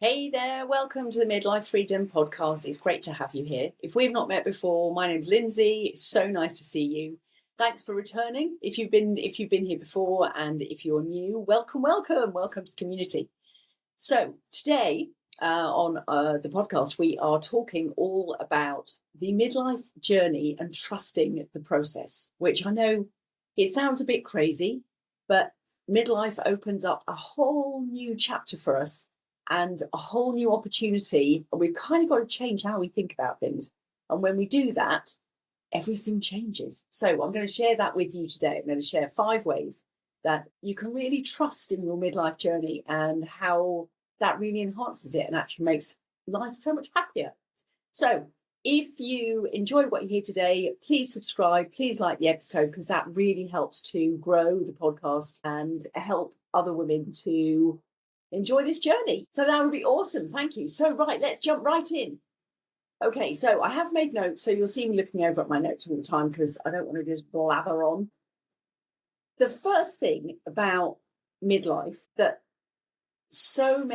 Hey there, welcome to the Midlife Freedom Podcast. It's great to have you here. If we've not met before, my name's Lindsay. It's so nice to see you. Thanks for returning. If you've been here before, and if you're new, welcome to the community. So today on the podcast, we are talking all about the midlife journey and trusting the process, which I know it sounds a bit crazy, but midlife opens up a whole new chapter for us and a whole new opportunity. And we've kind of got to change how we think about things. And when we do that, everything changes. So I'm going to share that with you today. I'm going to share 5 ways that you can really trust in your midlife journey and how that really enhances it and actually makes life so much happier. So if you enjoy what you hear today, please subscribe, please like the episode, because that really helps to grow the podcast and help other women to enjoy this journey. So that would be awesome. Thank you. So right, let's jump right in. Okay, so I have made notes, so you'll see me looking over at my notes all the time because I don't want to just blather on. The first thing about midlife that so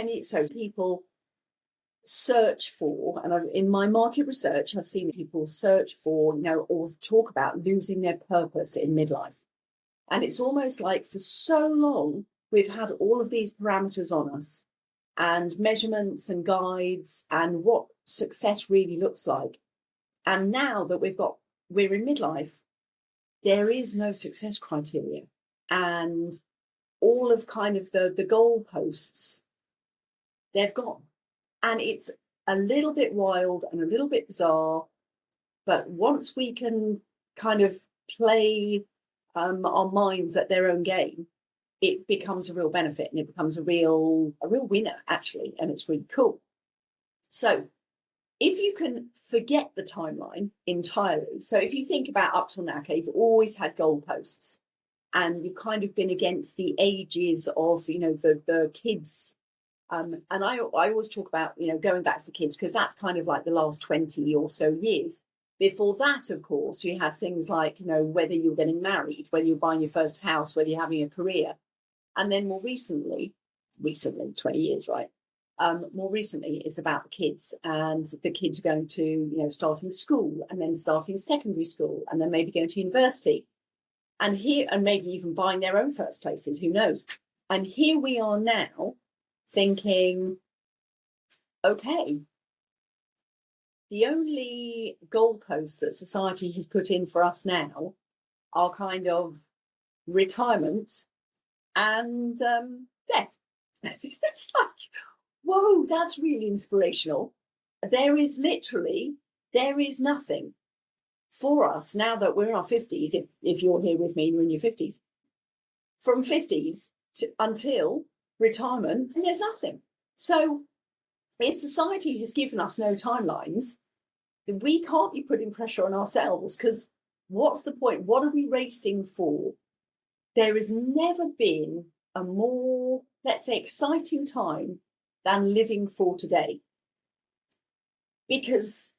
people search for, and in my market research, I've seen people search for, or talk about losing their purpose in midlife. And it's almost like for so long, we've had all of these parameters on us and measurements and guides and what success really looks like. And now that we're in midlife, there is no success criteria. And all of kind of the goalposts, they've gone. And it's a little bit wild and a little bit bizarre. But once we can kind of play our minds at their own game, it becomes a real benefit and it becomes a real winner, actually. And it's really cool. So if you can forget the timeline entirely, so if you think about up till now, okay, you've always had goalposts and you've kind of been against the ages of, the kids. And I always talk about, going back to the kids, because that's kind of like the last 20 or so years. Before that, of course, you had things like, whether you're getting married, whether you're buying your first house, whether you're having a career. And then more recently, 20 years, right? More recently, it's about the kids, and the kids are going to, starting school and then starting secondary school and then maybe going to university and maybe even buying their own first places, who knows? And here we are now thinking, okay, the only goalposts that society has put in for us now are kind of retirement and death. It's like, whoa, that's really inspirational. There is nothing for us now that we're in our 50s. If you're here with me, you're in your 50s. From 50s until retirement, and there's nothing. So if society has given us no timelines, then we can't be putting pressure on ourselves, because what's the point? What are we racing for? There has never been a more, let's say, exciting time than living for today, because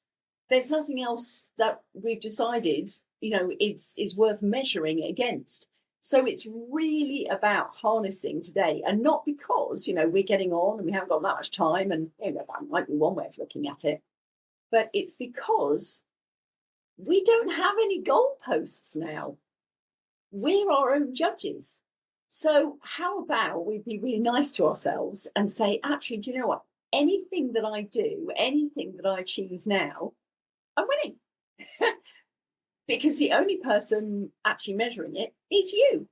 there's nothing else that we've decided, is worth measuring against. So it's really about harnessing today, and not because, we're getting on and we haven't got that much time, and that might be one way of looking at it, but it's because we don't have any goalposts now. We're our own judges. So how about we be really nice to ourselves and say, actually, do you know what? Anything that I do, anything that I achieve now, I'm winning. Because the only person actually measuring it is you.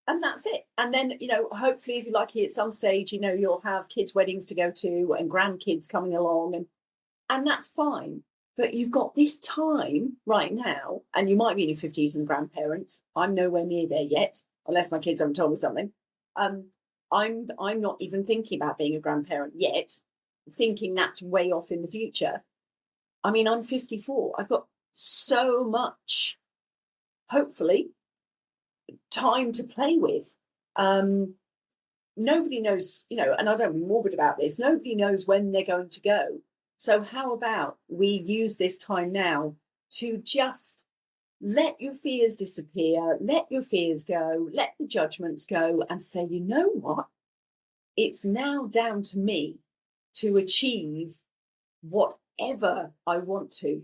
And that's it. And then, hopefully, if you're lucky at some stage, you'll have kids' weddings to go to and grandkids coming along, and that's fine. But you've got this time right now, and you might be in your 50s and grandparents. I'm nowhere near there yet, unless my kids haven't told me something. I'm not even thinking about being a grandparent yet, thinking that's way off in the future. I mean, I'm 54. I've got so much, hopefully, time to play with. Nobody knows, and I don't be morbid about this, nobody knows when they're going to go. So how about we use this time now to just let your fears disappear, let your fears go, let the judgments go, and say, you know what? It's now down to me to achieve whatever I want to.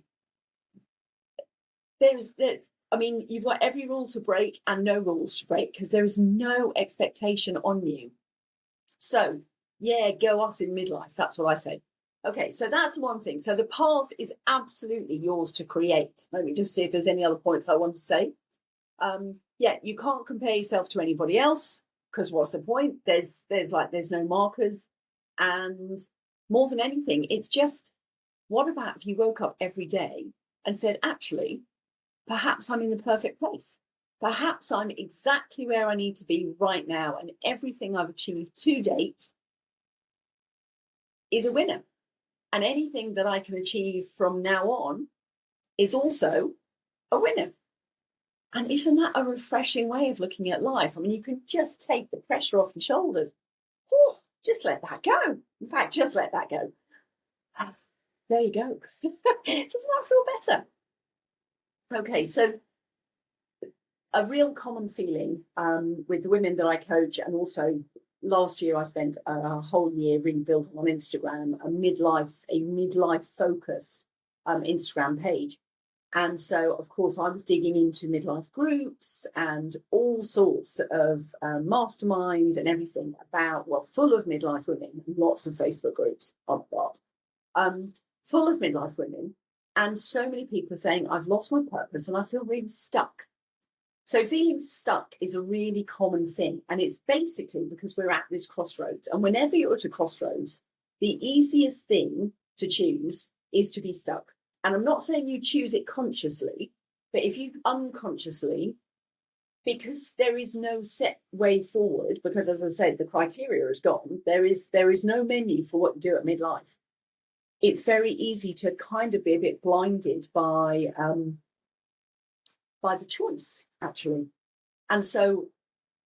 You've got every rule to break and no rules to break, because there is no expectation on you. So, yeah, go us in midlife. That's what I say. Okay, so that's one thing. So the path is absolutely yours to create. Let me just see if there's any other points I want to say. You can't compare yourself to anybody else, because what's the point? There's no markers. And more than anything, it's just, what about if you woke up every day and said, actually, perhaps I'm in the perfect place. Perhaps I'm exactly where I need to be right now, and everything I've achieved to date is a winner. And anything that I can achieve from now on is also a winner. And isn't that a refreshing way of looking at life? I mean, you can just take the pressure off your shoulders. Oh, just let that go. In fact, just let that go. There you go. Doesn't that feel better? Okay, so a real common feeling with the women that I coach, and also last year I spent a whole year really building on Instagram a midlife focused Instagram page. And so, of course, I was digging into midlife groups and all sorts of masterminds and everything full of midlife women, lots of Facebook groups, oh God, full of midlife women. And so many people are saying, I've lost my purpose and I feel really stuck. So feeling stuck is a really common thing. And it's basically because we're at this crossroads. And whenever you're at a crossroads, the easiest thing to choose is to be stuck. And I'm not saying you choose it consciously, but if you unconsciously, because there is no set way forward, because as I said, the criteria is gone, there is no menu for what you do at midlife. It's very easy to kind of be a bit blinded by the choice, actually. And so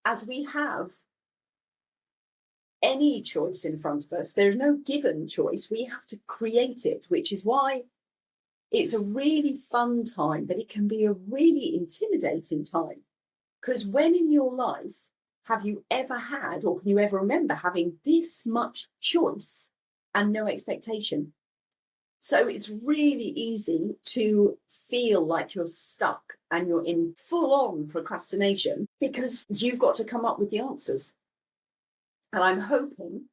as we have any choice in front of us, there's no given choice. We have to create it, which is why it's a really fun time, but it can be a really intimidating time. Because when in your life have you ever had, or can you ever remember having this much choice and no expectation? So it's really easy to feel like you're stuck and you're in full-on procrastination because you've got to come up with the answers. And I'm hoping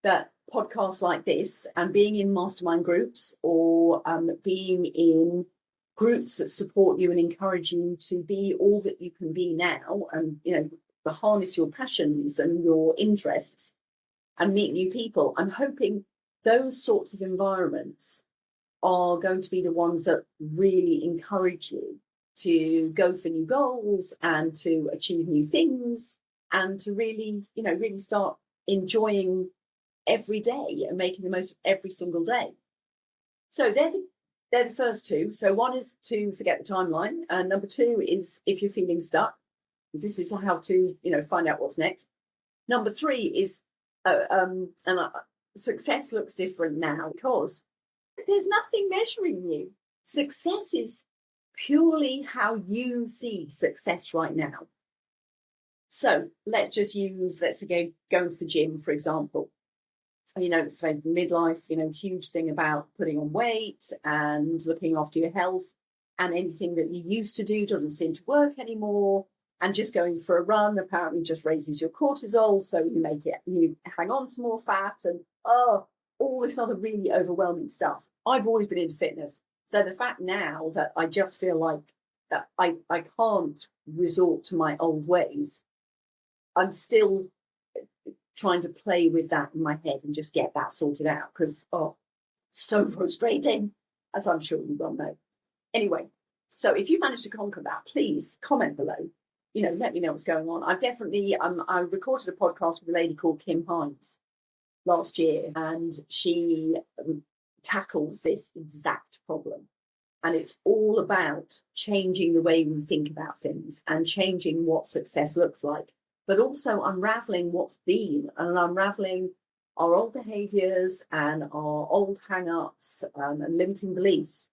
that podcasts like this and being in mastermind groups or being in groups that support you and encourage you to be all that you can be now, and to harness your passions and your interests and meet new people, I'm hoping those sorts of environments are going to be the ones that really encourage you to go for new goals and to achieve new things and to really start enjoying every day and making the most of every single day. So they're the first two. So one is to forget the timeline, and number two is if you're feeling stuck, this is how to find out what's next. Number three is success looks different now because there's nothing measuring you. Success is purely how you see success right now. So let's say going to the gym, for example. It's very midlife, huge thing about putting on weight and looking after your health, and anything that you used to do doesn't seem to work anymore. And just going for a run apparently just raises your cortisol, so you hang on to more fat and all this other really overwhelming stuff. I've always been into fitness. So the fact now that I just feel like that I can't resort to my old ways, I'm still trying to play with that in my head and just get that sorted out because, so frustrating, as I'm sure you well know. Anyway, so if you manage to conquer that, please comment below. Let me know what's going on. I recorded a podcast with a lady called Kim Hines last year, and she tackles this exact problem. And it's all about changing the way we think about things and changing what success looks like, but also unraveling what's been and unraveling our old behaviours and our old hang-ups and limiting beliefs.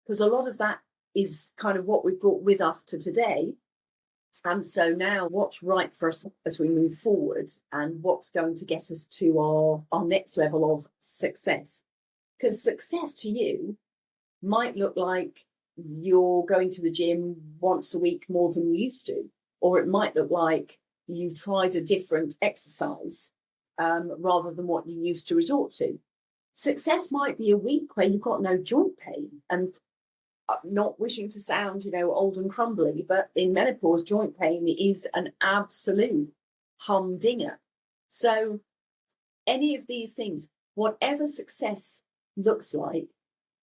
Because a lot of that is kind of what we've brought with us to today. And so now what's right for us as we move forward and what's going to get us to our next level of success? Because success to you might look like you're going to the gym once a week more than you used to, or it might look like you tried a different exercise rather than what you used to resort to. Success might be a week where you've got no joint pain, and not wishing to sound, old and crumbly, but in menopause, joint pain is an absolute humdinger. So any of these things, whatever success looks like,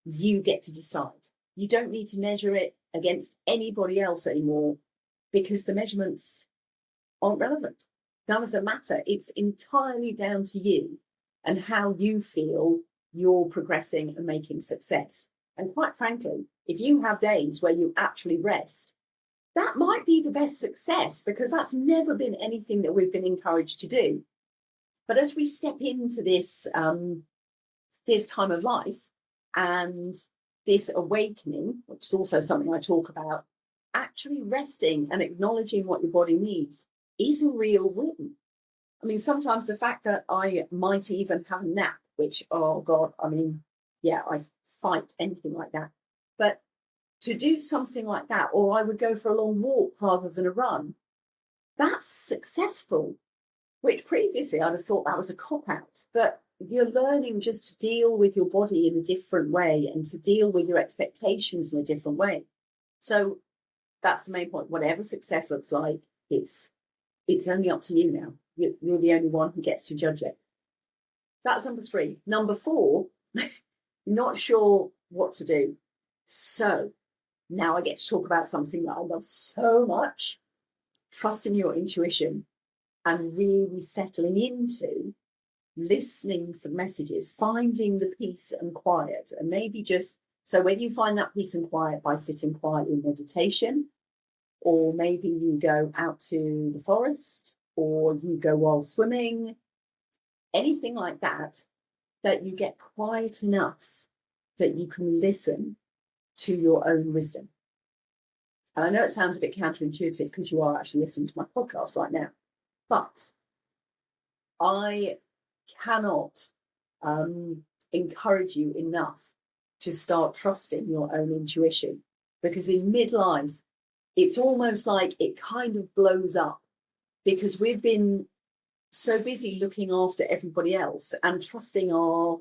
you get to decide. You don't need to measure it against anybody else anymore because the measurements aren't relevant. None of them matter. It's entirely down to you and how you feel you're progressing and making success. And quite frankly, if you have days where you actually rest, that might be the best success because that's never been anything that we've been encouraged to do. But as we step into this time of life and this awakening, which is also something I talk about, actually resting and acknowledging what your body needs is a real win. I mean, sometimes the fact that I might even have a nap, which, oh God, I fight anything like that. But to do something like that, or I would go for a long walk rather than a run, that's successful, which previously I'd have thought that was a cop-out. But you're learning just to deal with your body in a different way and to deal with your expectations in a different way. So that's the main point. Whatever success looks like, it's only up to you now. You're the only one who gets to judge it. That's number 3. Number 4, not sure what to do. So now I get to talk about something that I love so much, trusting your intuition and really settling into listening for messages, finding the peace and quiet. And maybe so whether you find that peace and quiet by sitting quietly in meditation, or maybe you go out to the forest, or you go while swimming, anything like that, that you get quiet enough that you can listen to your own wisdom. And I know it sounds a bit counterintuitive because you are actually listening to my podcast right now, but I cannot encourage you enough to start trusting your own intuition, because in midlife, it's almost like it kind of blows up because we've been so busy looking after everybody else and trusting our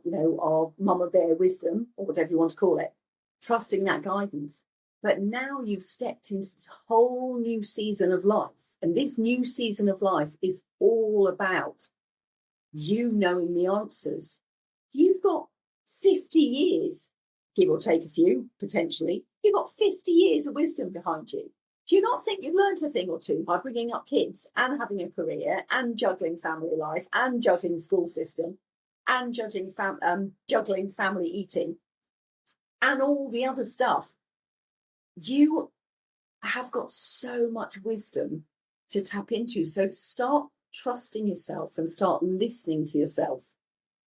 mama bear wisdom, or whatever you want to call it, trusting that guidance. But now you've stepped into this whole new season of life. And this new season of life is all about you knowing the answers. You've got 50 years, give or take a few, potentially. You've got 50 years of wisdom behind you. Do you not think you've learned a thing or two by bringing up kids and having a career and juggling family life and juggling the school system and juggling family eating and all the other stuff? You have got so much wisdom to tap into. So start trusting yourself and start listening to yourself,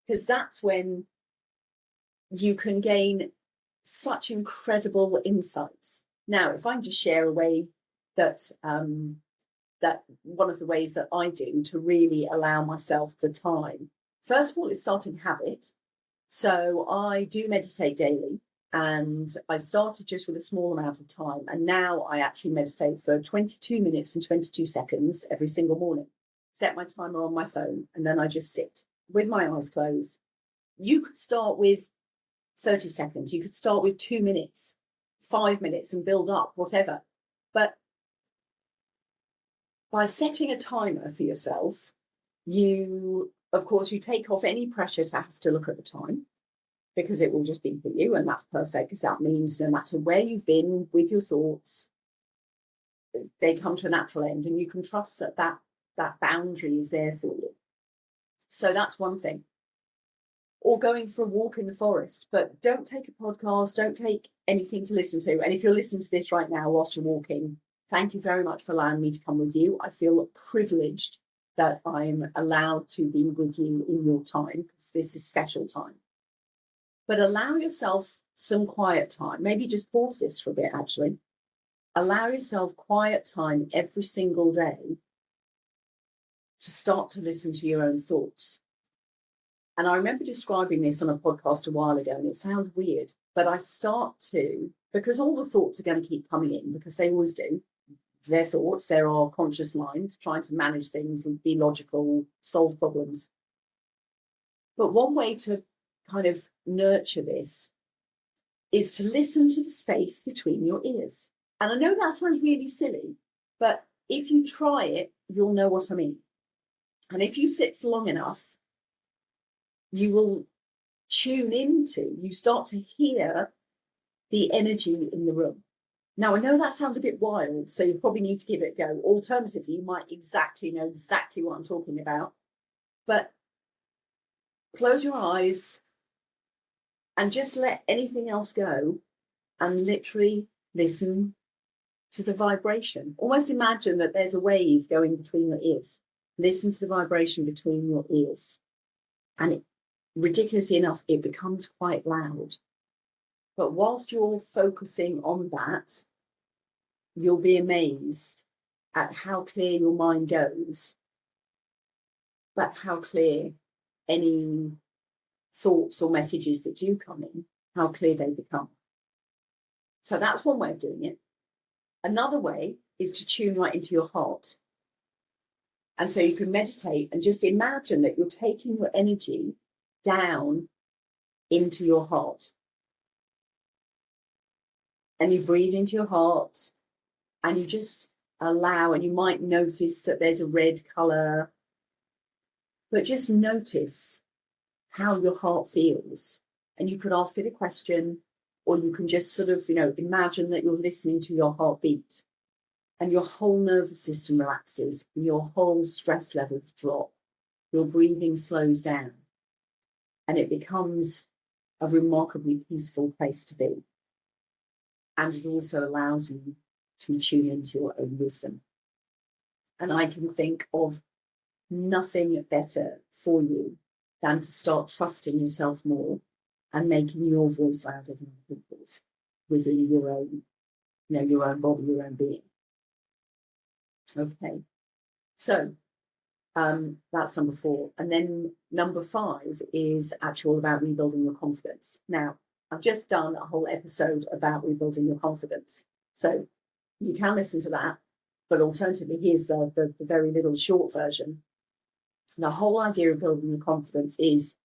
because that's when you can gain such incredible insights. Now, if I can just share a way that one of the ways that I do to really allow myself the time, first of all, is starting habit. So I do meditate daily, and I started just with a small amount of time, and now I actually meditate for 22 minutes and 22 seconds every single morning. Set my timer on my phone, and then I just sit with my eyes closed. You could start with 30 seconds. You could start with 2 minutes, 5 minutes, and build up, whatever. But by setting a timer for yourself, you take off any pressure to have to look at the time, because it will just be for you, and that's perfect, because that means no matter where you've been with your thoughts, they come to a natural end, and you can trust that boundary is there for you. So that's one thing. Or going for a walk in the forest, but don't take a podcast, don't take anything to listen to. And if you're listening to this right now whilst you're walking, thank you very much for allowing me to come with you. I feel privileged that I'm allowed to be with you in your time, because this is special time. But allow yourself some quiet time. Maybe just pause this for a bit, actually. allow yourself quiet time every single day to start to listen to your own thoughts. And I remember describing this on a podcast a while ago, and it sounds weird, but I start to, because all the thoughts are going to keep coming in, because they always do. They're thoughts, they're our conscious mind trying to manage things and be logical, solve problems. But one way to kind of nurture this is to listen to the space between your ears. And I know that sounds really silly, but if you try it, you'll know what I mean. And if you sit for long enough, you will tune into, you start to hear the energy in the room. Now, I know that sounds a bit wild, so you probably need to give it a go. Alternatively, you might know exactly what I'm talking about. But close your eyes and just let anything else go and literally listen to the vibration. Almost imagine that there's a wave going between your ears. Listen to the vibration between your ears. And ridiculously enough, it becomes quite loud. But whilst you're focusing on that, you'll be amazed at how clear your mind goes, but how clear any thoughts or messages that do come in, how clear they become. So that's one way of doing it. Another way is to tune right into your heart. And so you can meditate and just imagine that you're taking your energy down into your heart. And you breathe into your heart and you just allow, and you might notice that there's a red color, but just notice how your heart feels. And you could ask it a question, or you can just sort of, imagine that you're listening to your heartbeat and your whole nervous system relaxes and your whole stress levels drop. Your breathing slows down and it becomes a remarkably peaceful place to be. And it also allows you to tune into your own wisdom. And I can think of nothing better for you than to start trusting yourself more and making your voice louder than people's within your own, your own body, your own being. Okay. So that's number 4. And then number 5 is actually all about rebuilding your confidence. Now, I've just done a whole episode about rebuilding your confidence. So you can listen to that, but alternatively, here's the very little short version. The whole idea of building your confidence is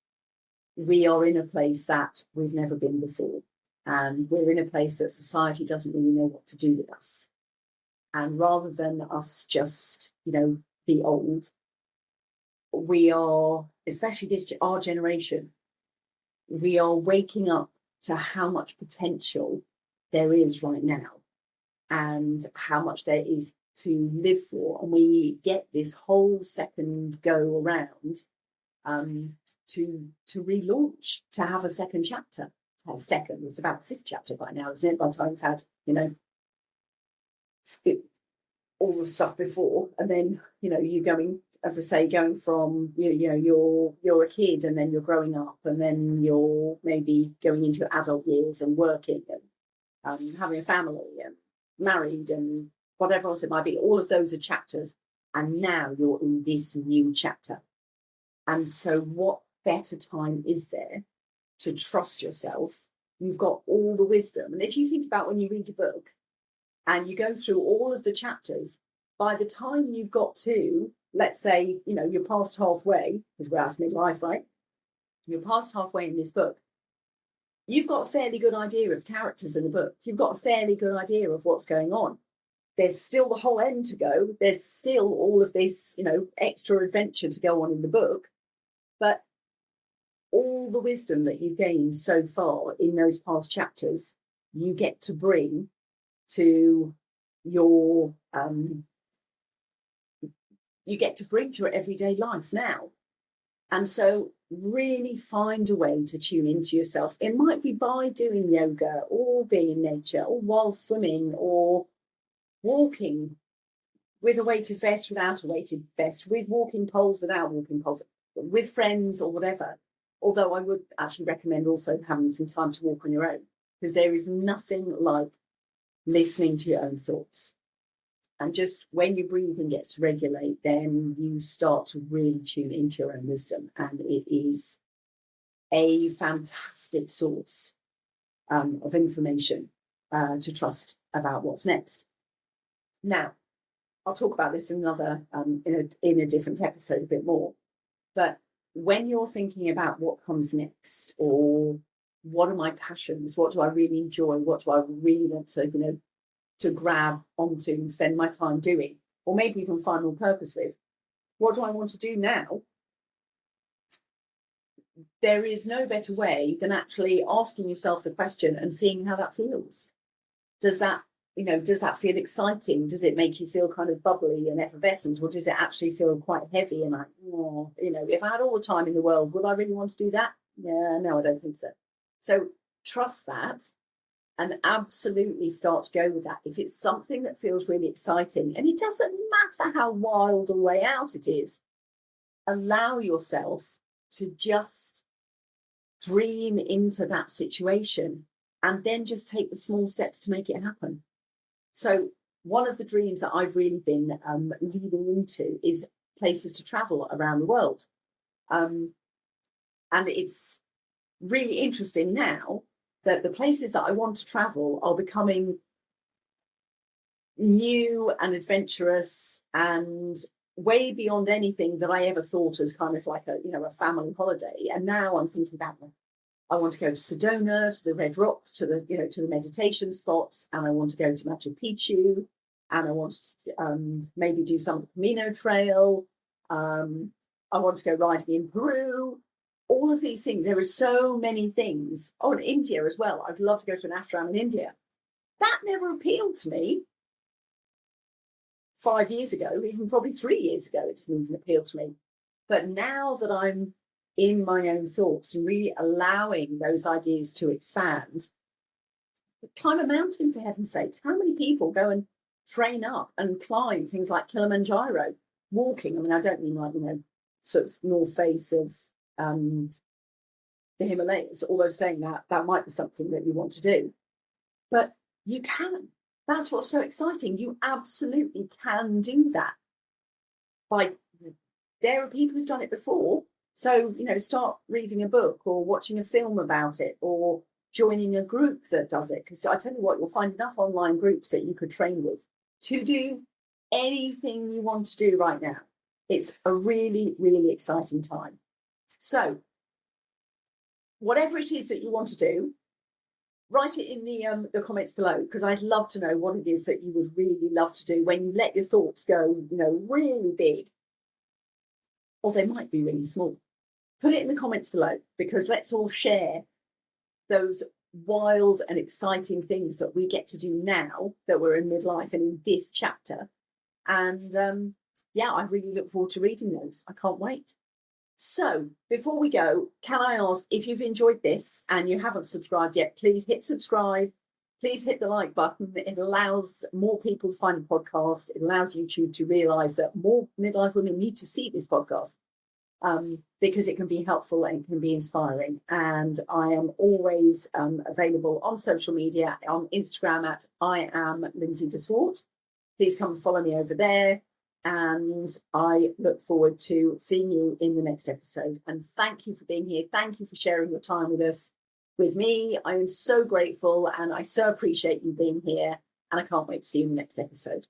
we are in a place that we've never been before. And we're in a place that society doesn't really know what to do with us. And rather than us just, be old, we are, especially our generation, we are waking up to how much potential there is right now and how much there is to live for. And we get this whole second go around to relaunch, to have a second chapter. It's about the 5th chapter by now, isn't it? By the time we've had, all the stuff before, and then you going, as I say, going from you're a kid, and then you're growing up, and then you're maybe going into your adult years and working and having a family and married and whatever else it might be. All of those are chapters, and now you're in this new chapter. And so, what better time is there to trust yourself? You've got all the wisdom, and if you think about when you read a book and you go through all of the chapters, by the time you've got to, let's say, you're past halfway, because we're at midlife, right? You're past halfway in this book. You've got a fairly good idea of characters in the book. You've got a fairly good idea of what's going on. There's still the whole end to go. There's still all of this, extra adventure to go on in the book. But all the wisdom that you've gained so far in those past chapters, you get to bring to your your everyday life now. And so really find a way to tune into yourself. It might be by doing yoga or being in nature or while swimming or walking with a weighted vest, without a weighted vest, with walking poles, without walking poles, with friends or whatever. Although I would actually recommend also having some time to walk on your own, because there is nothing like listening to your own thoughts. And just when your breathing gets to regulate, then you start to really tune into your own wisdom. And it is a fantastic source of information to trust about what's next. Now, I'll talk about this in another in a different episode a bit more. But when you're thinking about what comes next, or what are my passions, what do I really enjoy, what do I really want to grab onto and spend my time doing, or maybe even find more purpose with, what do I want to do now? There is no better way than actually asking yourself the question and seeing how that feels. Does that feel exciting? Does it make you feel kind of bubbly and effervescent, or does it actually feel quite heavy and like, oh, if I had all the time in the world, would I really want to do that? Yeah, no, I don't think so. So trust that and absolutely start to go with that. If it's something that feels really exciting, and it doesn't matter how wild a way out it is, allow yourself to just dream into that situation and then just take the small steps to make it happen. So one of the dreams that I've really been leading into is places to travel around the world. And it's really interesting now that the places that I want to travel are becoming new and adventurous and way beyond anything that I ever thought as kind of like a family holiday. And now I'm thinking about, I want to go to Sedona, to the Red Rocks, to the meditation spots, and I want to go to Machu Picchu, and I want to maybe do some of the Camino Trail. I want to go riding in Peru. All of these things. There are so many things. Oh, and India as well. I'd love to go to an ashram in India. That never appealed to me 5 years ago, even probably 3 years ago. It didn't even appeal to me. But now that I'm in my own thoughts and really allowing those ideas to expand, climb a mountain, for heaven's sakes. How many people go and train up and climb things like Kilimanjaro, walking? I mean, I don't mean like, sort of north face of the Himalayas, although saying that might be something that you want to do. But you can. That's what's so exciting. You absolutely can do that. There are people who've done it before. So, start reading a book or watching a film about it or joining a group that does it. Because I tell you what, you'll find enough online groups that you could train with to do anything you want to do right now. It's a really, really exciting time. So whatever it is that you want to do, write it in the comments below, because I'd love to know what it is that you would really love to do when you let your thoughts go, really big, or they might be really small. Put it in the comments below, because let's all share those wild and exciting things that we get to do now that we're in midlife and in this chapter. And I really look forward to reading those. I can't wait. So before we go, can I ask, if you've enjoyed this and you haven't subscribed yet, please hit subscribe. Please hit the like button. It allows more people to find the podcast. It allows YouTube to realise that more midlife women need to see this podcast, because it can be helpful and it can be inspiring. And I am always available on social media, on Instagram at I am Lindsay DeSwart. Please come and follow me over there. And I look forward to seeing you in the next episode. And thank you for being here. Thank you for sharing your time with me. I am so grateful and I so appreciate you being here. And I can't wait to see you in the next episode.